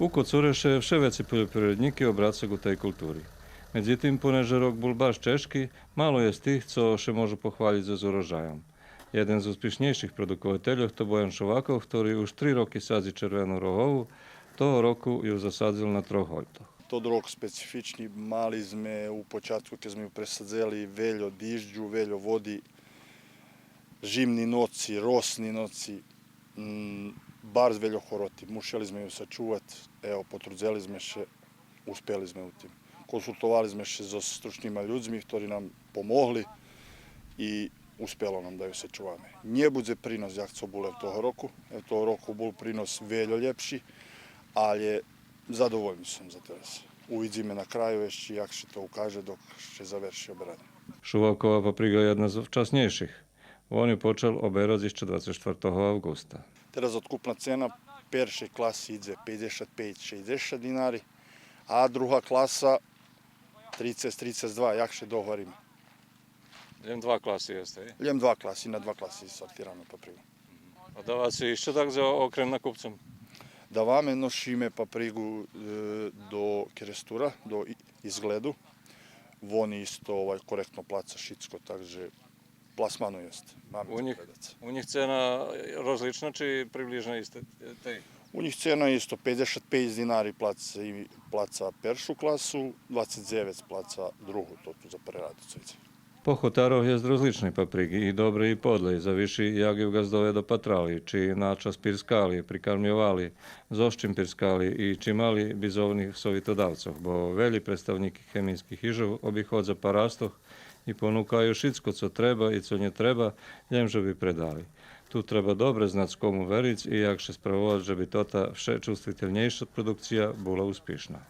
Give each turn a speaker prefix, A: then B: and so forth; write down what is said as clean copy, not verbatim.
A: У Коцуреše vševedci poljoprivredniki obracajú tej kultúry. Medzi tým, poneže rok bol baš češký, málo je z tých, co še môžu pochváliť so zúrožajom. Jeden z úspešnejších produkovateľov to Bojan Šovakov, ktorý už 3 roky sadzi červenú rohovu, toho roku ju zasadzil na 3 hojtoch.
B: Тот рок специфични, мали сме у початку кога сме пресадзели велјо дижđu, велјо води, жимни ноци, росни ноци, барз велјо хороти. Мушели сме ја сачуват, ево, потрудзели сме ше, успели сме у тим. Консултовали сме ше со стручнима људзми, ktorí нам помогли и успело нам да ја сачуваме. Не буде принос јак co буле того року, того року бул принос велјо љепши, ali zadovoljni sam za teraz. Uvidíme na kraju ešte, jak še to ukáže, dok še završi obrad.
A: Šuvakova papriga je jedna z včasnejších. On ju počal oberať ešte 24. augusta.
B: Teraz odkupna cena peršej klasi ide 55-60 dinari, a druga klasa 30-32, jak še dohvaríme.
A: Len 2 klasy jeste,
B: Ljem 2 klasi, na 2 klasi sortiramo paprigu.
A: A dávate ešte tak za okrem nakupcom?
B: Даваме ношиме папригу до керестура, до изгледу. Вони исто коректно плаца шицко, takže plasmanu jest.
A: U njih cena rozlična či približna iste?
B: U njih cena je isto 55 dinari placa peršu klasu, 29 placa drugu, to tu za preradicu.
A: Po hotároch je z rozličnej papriky, i dobrej, i podlej, zaviši, jak ju gazdove dopatrali, či načas pirskali, prikarmjovali, zoščim pirskali i či mali bizovnih sovitodavcov, bo veli predstavniki chemijskih ižov obihodza pa rastoh i ponúkajú všetko, co treba i co ne treba, jem, že by predali. Tu treba dobre znať, komu veriť i jak še spravovať, že by tota vše čustviteľnejša produkcia bola úspešná.